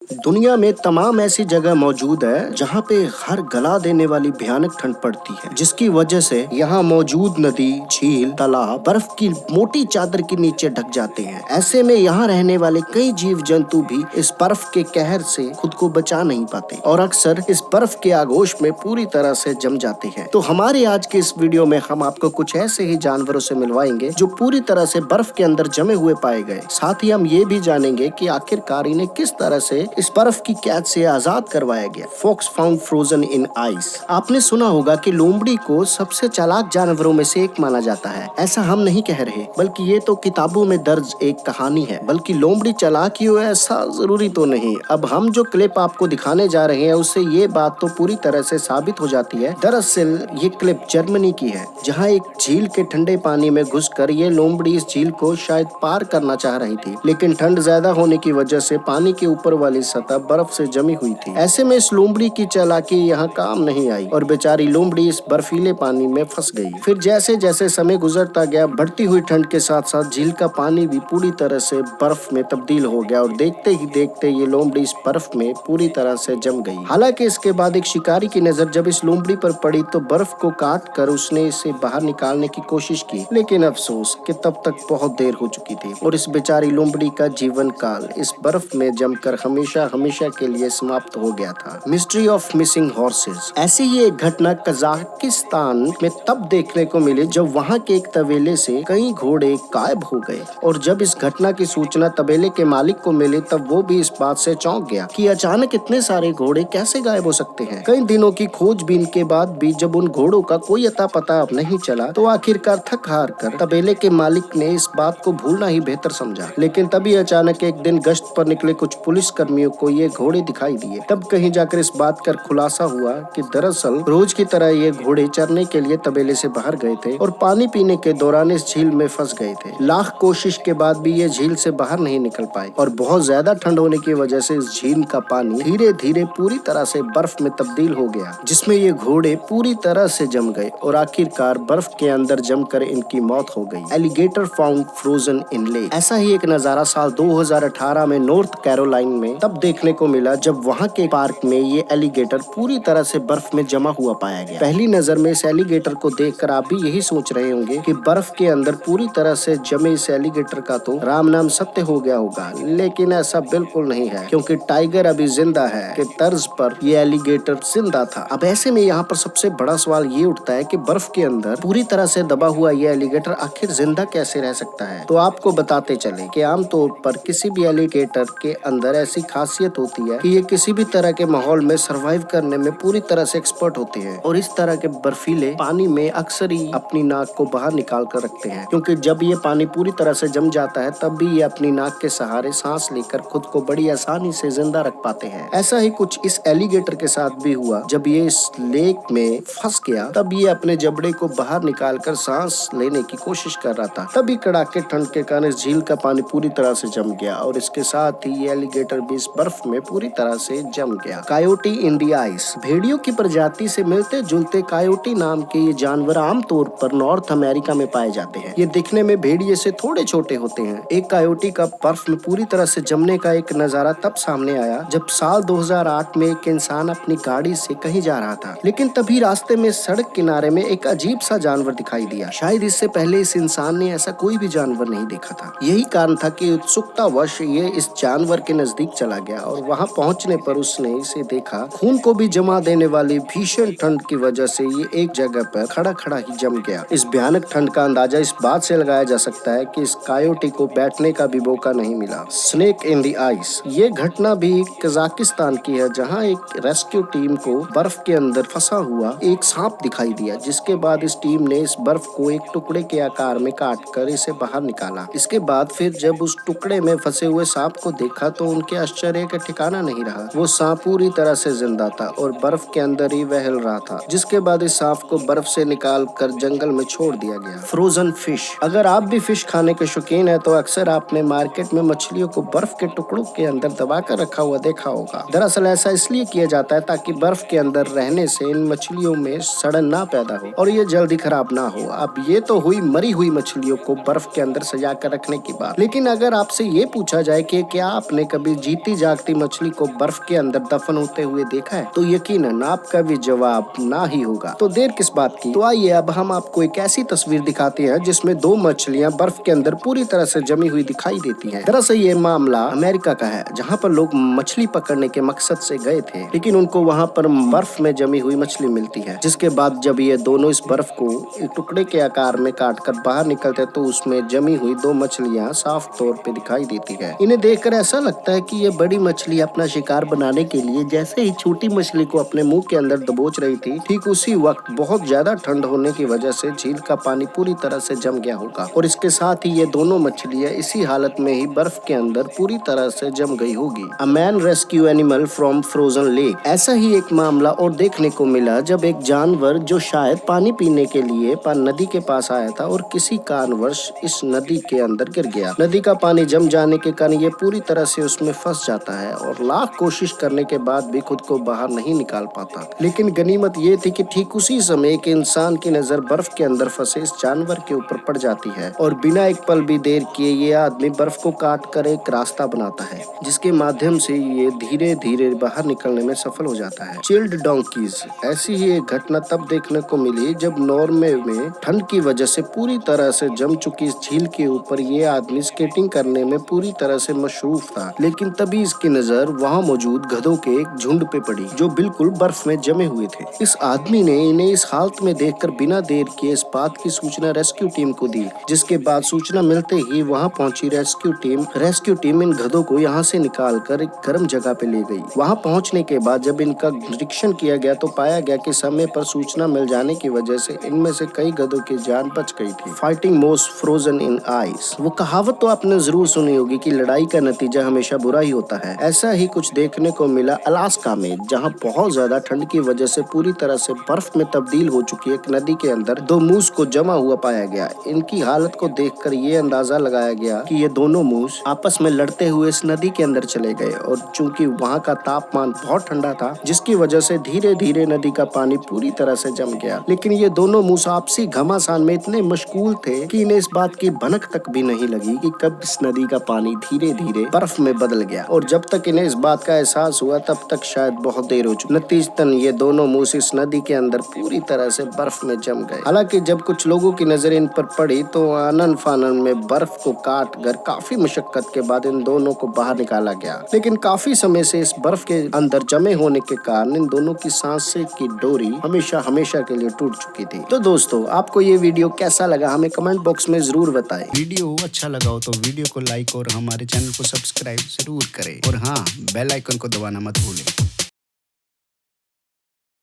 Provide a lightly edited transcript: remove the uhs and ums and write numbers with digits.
दुनिया में तमाम ऐसी जगह मौजूद है जहाँ पे हर गला देने वाली भयानक ठंड पड़ती है, जिसकी वजह से यहाँ मौजूद नदी, झील, तालाब बर्फ की मोटी चादर के नीचे ढक जाते हैं। ऐसे में यहाँ रहने वाले कई जीव जंतु भी इस बर्फ के कहर से खुद को बचा नहीं पाते और अक्सर इस बर्फ के आगोश में पूरी तरह से जम जाते हैं। तो हमारे आज के इस वीडियो में हम आपको कुछ ऐसे ही जानवरों से मिलवाएंगे जो पूरी तरह से बर्फ के अंदर जमे हुए पाए गए। साथ ही हम ये भी जानेंगे कि आखिरकार इन्हें किस तरह से इस बर्फ की कैद से आजाद करवाया गया। Fox found frozen in ice. आपने सुना होगा कि लोमड़ी को सबसे चालाक जानवरों में से एक माना जाता है। ऐसा हम नहीं कह रहे, बल्कि ये तो किताबों में दर्ज एक कहानी है। बल्कि लोमड़ी चालाक ही हो ऐसा जरूरी तो नहीं। अब हम जो क्लिप आपको दिखाने जा रहे हैं उससे ये बात तो पूरी तरह से साबित हो जाती है। दरअसल ये क्लिप जर्मनी की है, जहाँ एक झील के ठंडे पानी में घुसकर ये लोमड़ी इस झील को शायद पार करना चाह रही थी, लेकिन ठंड ज्यादा होने की वजह से पानी के ऊपर वाली सतह बर्फ से जमी हुई थी। ऐसे में इस लोमड़ी की चालाकी यहाँ काम नहीं आई और बेचारी लोमड़ी इस बर्फीले पानी में फंस गई। फिर जैसे जैसे समय गुजरता गया, बढ़ती हुई ठंड के साथ साथ झील का पानी भी पूरी तरह से बर्फ में तब्दील हो गया और देखते ही देखते ये लोमड़ी इस बर्फ में पूरी तरह से जम गई। हालांकि इसके बाद एक शिकारी की नजर जब इस लोमड़ी पर पड़ी तो बर्फ को काट कर उसने इसे बाहर निकालने की कोशिश की, लेकिन अफसोस कि तब तक बहुत देर हो चुकी थी और इस बेचारी लोमड़ी का जीवन काल इस बर्फ में जमकर हमेशा हमेशा के लिए समाप्त हो गया था। Mystery of missing horses. ऐसी ही एक घटना कजाकिस्तान में तब देखने को मिली जब वहाँ के एक तबेले से कई घोड़े गायब हो गए और जब इस घटना की सूचना तबेले के मालिक को मिली तब वो भी इस बात से चौंक गया कि अचानक इतने सारे घोड़े कैसे गायब हो सकते हैं। कई दिनों की खोजबीन के बाद भी जब उन घोड़ों का कोई अता पता नहीं चला तो आखिरकार थक हार कर तबेले के मालिक ने इस बात को भूलना ही बेहतर समझा। लेकिन तभी अचानक एक दिन गश्त पर निकले कुछ पुलिस कर्मियों को ये घोड़े दिखाई दिए। तब कहीं जाकर इस बात का खुलासा हुआ कि दरअसल रोज की तरह ये घोड़े चरने के लिए तबेले से बाहर गए थे और पानी पीने के दौरान इस झील में फंस गए थे। लाख कोशिश के बाद भी ये झील से बाहर नहीं निकल पाए और बहुत ज्यादा ठंड होने की वजह से इस झील का पानी धीरे धीरे पूरी तरह से बर्फ में तब्दील हो गया, जिसमें ये घोड़े पूरी तरह से जम गए और आखिरकार बर्फ के अंदर जमकर इनकी मौत हो गई। Alligator found frozen in lake. ऐसा ही एक नजारा साल 2018 में नॉर्थ कैरोलाइन में तब देखने को मिला जब वहाँ के पार्क में ये एलिगेटर पूरी तरह से बर्फ में जमा हुआ पाया गया। पहली नजर में इस एलिगेटर को देखकर आप भी यही सोच रहे होंगे कि बर्फ के अंदर पूरी तरह से जमे इस एलिगेटर का तो राम नाम सत्य हो गया होगा, लेकिन ऐसा बिल्कुल नहीं है, क्योंकि टाइगर अभी जिंदा है कि तर्ज पर ये एलिगेटर जिंदा था। अब ऐसे में यहाँ पर सबसे बड़ा सवाल ये उठता है कि बर्फ के अंदर पूरी तरह से दबा हुआ ये एलिगेटर आखिर जिंदा कैसे रह सकता है। तो आपको बताते चले कि आमतौर पर किसी भी एलिगेटर के अंदर ऐसी खासियत होती है कि ये किसी भी तरह के माहौल में सरवाइव करने में पूरी तरह से एक्सपर्ट होते हैं और इस तरह के बर्फीले पानी में अक्सर ही अपनी नाक को बाहर निकाल कर रखते हैं, क्योंकि जब ये पानी पूरी तरह से जम जाता है तब भी ये अपनी नाक के सहारे सांस लेकर खुद को बड़ी आसानी से जिंदा रख पाते हैं। ऐसा ही कुछ इस एलिगेटर के साथ भी हुआ। जब ये इस लेक में फंस गया तब ये अपने जबड़े को बाहर निकाल कर सांस लेने की कोशिश कर रहा था। तभी कड़ाके ठंड के कारण इस झील का पानी पूरी तरह से जम गया और इसके साथ ही ये एलिगेटर भी इस बर्फ में पूरी तरह से जम गया। Coyote in the ice. भेड़ियों की प्रजाति से मिलते जुलते कायोटी नाम के ये जानवर आमतौर पर नॉर्थ अमेरिका में पाए जाते हैं। ये दिखने में भेड़िए से थोड़े छोटे होते हैं। एक कायोटी का बर्फ में पूरी तरह से जमने का एक नजारा तब सामने आया जब साल 2008 में एक इंसान अपनी गाड़ी से कहीं जा रहा था, लेकिन तभी रास्ते में सड़क किनारे में एक अजीब सा जानवर दिखाई दिया। शायद इससे पहले इस इंसान ने ऐसा कोई भी जानवर नहीं देखा था। यही कारण था कि उत्सुकतावश ये इस जानवर के नजदीक चला गया और वहां पहुंचने पर उसने इसे देखा। खून को भी जमा देने वाली भीषण ठंड की वजह से ये एक जगह पर खड़ा खड़ा ही जम गया। इस भयानक ठंड का अंदाजा इस बात से लगाया जा सकता है कि इस कायोटी को बैठने का भी मौका नहीं मिला। Snake in the ice. ये घटना भी कजाकिस्तान की है, जहां एक रेस्क्यू टीम को बर्फ के अंदर फंसा हुआ एक सांप दिखाई दिया, जिसके बाद इस टीम ने इस बर्फ को एक टुकड़े के आकार में काट कर इसे बाहर निकाला। इसके बाद फिर जब उस टुकड़े में फंसे हुए सांप को देखा तो उनके आश्चर्य का ठिकाना नहीं रहा। वो सांप पूरी तरह से जिंदा था और बर्फ के अंदर ही बहल रहा था, जिसके बाद इस सांप को बर्फ से निकाल कर जंगल में छोड़ दिया गया। Frozen fish. अगर आप भी फिश खाने के शौकीन है तो अक्सर आपने मार्केट में मछलियों को बर्फ के टुकड़ों के अंदर दबा कर रखा हुआ देखा होगा। दरअसल ऐसा इसलिए किया जाता है ताकि बर्फ के अंदर रहने से इन मछलियों में सड़न ना पैदा हो और ये जल्दी खराब ना हो। अब ये तो हुई मरी हुई मछलियों को बर्फ के अंदर सजा कर रखने की बात, लेकिन अगर आपसे ये पूछा जाए कि क्या आपने कभी जीती जीती जागती मछली को बर्फ के अंदर दफन होते हुए देखा है? तो यकीनन आपका भी जवाब ना ही होगा। तो देर किस बात की, तो आइए अब हम आपको एक ऐसी तस्वीर दिखाते हैं जिसमें दो मछलियां बर्फ के अंदर पूरी तरह से जमी हुई दिखाई देती हैं। दरअसल ये मामला अमेरिका का है, जहां पर लोग मछली पकड़ने के मकसद से गए थे, लेकिन उनको वहां पर बर्फ में जमी हुई मछली मिलती है। जिसके बाद जब ये दोनों इस बर्फ को एक टुकड़े के आकार में काटकर बाहर निकलते तो उसमें जमी हुई दो मछलियां साफ तौर पे दिखाई देती है। इन्हें देखकर ऐसा लगता है कि ये बड़ी मछली अपना शिकार बनाने के लिए जैसे ही छोटी मछली को अपने मुंह के अंदर दबोच रही थी, ठीक उसी वक्त बहुत ज्यादा ठंड होने की वजह से झील का पानी पूरी तरह से जम गया होगा और इसके साथ ही ये दोनों मछलियां इसी हालत में ही बर्फ के अंदर पूरी तरह से जम गई होगी। A man rescue animal from frozen lake. ऐसा ही एक मामला और देखने को मिला जब एक जानवर जो शायद पानी पीने के लिए नदी के पास आया था और किसी कारणवश इस नदी के अंदर गिर गया। नदी का पानी जम जाने के कारण ये पूरी तरह से उसमें फंस जाता है और लाख कोशिश करने के बाद भी खुद को बाहर नहीं निकाल पाता। लेकिन गनीमत ये थी कि ठीक उसी समय एक इंसान की नजर बर्फ के अंदर फंसे इस जानवर के ऊपर पड़ जाती है और बिना एक पल भी देर किए ये आदमी बर्फ को काट कर एक रास्ता बनाता है, जिसके माध्यम से ये धीरे धीरे बाहर निकलने में सफल हो जाता है। Chilled donkey's. ऐसी ही एक घटना तब देखने को मिली जब नॉर्वे में ठंड की वजह से पूरी तरह से जम चुकी इस झील के ऊपर ये आदमी स्केटिंग करने में पूरी तरह से मशरूफ था। लेकिन तभी इसकी नजर वहाँ मौजूद गधों के एक झुंड पे पड़ी जो बिल्कुल बर्फ में जमे हुए थे। इस आदमी ने इन्हें इस हालत में देखकर बिना देर किए इस बात की सूचना रेस्क्यू टीम को दी, जिसके बाद सूचना मिलते ही वहाँ पहुंची रेस्क्यू टीम इन गधों को यहाँ से निकालकर एक गर्म जगह पे ले गई। वहाँ पहुँचने के बाद जब इनका निरीक्षण किया गया तो पाया गया कि समय पर सूचना मिल जाने की वजह से इनमें से कई गधों की जान बच गई थी। Fighting most frozen in ice. वो कहावत तो आपने जरूर सुनी होगी कि लड़ाई का नतीजा हमेशा बुरा ही होता है। ऐसा ही कुछ देखने को मिला अलास्का में, जहाँ बहुत ज्यादा ठंड की वजह से पूरी तरह से बर्फ में तब्दील हो चुकी एक नदी के अंदर दो मूस को जमा हुआ पाया गया। इनकी हालत को देखकर ये अंदाजा लगाया गया कि ये दोनों मूस आपस में लड़ते हुए इस नदी के अंदर चले गए और चूंकि वहाँ का तापमान बहुत ठंडा था, जिसकी वजह से धीरे धीरे नदी का पानी पूरी तरह से जम गया। लेकिन ये दोनों मूस आपसी घमासान में इतने मशगूल थे कि इन्हें इस बात की भनक तक भी नहीं लगी कि कब इस नदी का पानी धीरे धीरे बर्फ में बदल गया और जब तक इन्हें इस बात का एहसास हुआ तब तक शायद बहुत देर हो चुकी। नतीजतन ये दोनों मूस इस नदी के अंदर पूरी तरह से बर्फ में जम गए। हालांकि जब कुछ लोगों की नजर इन पर पड़ी तो आनन फानन में बर्फ को काट कर काफी मशक्कत के बाद इन दोनों को बाहर निकाला गया। लेकिन काफी समय से इस बर्फ के अंदर जमे होने के कारण इन दोनों की सांसें की डोरी हमेशा हमेशा के लिए टूट चुकी थी। तो दोस्तों, आपको ये वीडियो कैसा लगा हमें कमेंट बॉक्स में जरूर बताएं। वीडियो अच्छा लगा हो तो वीडियो को लाइक और हमारे चैनल को सब्सक्राइब जरूर करें और हाँ, बेल आइकन को दबाना मत भूलें।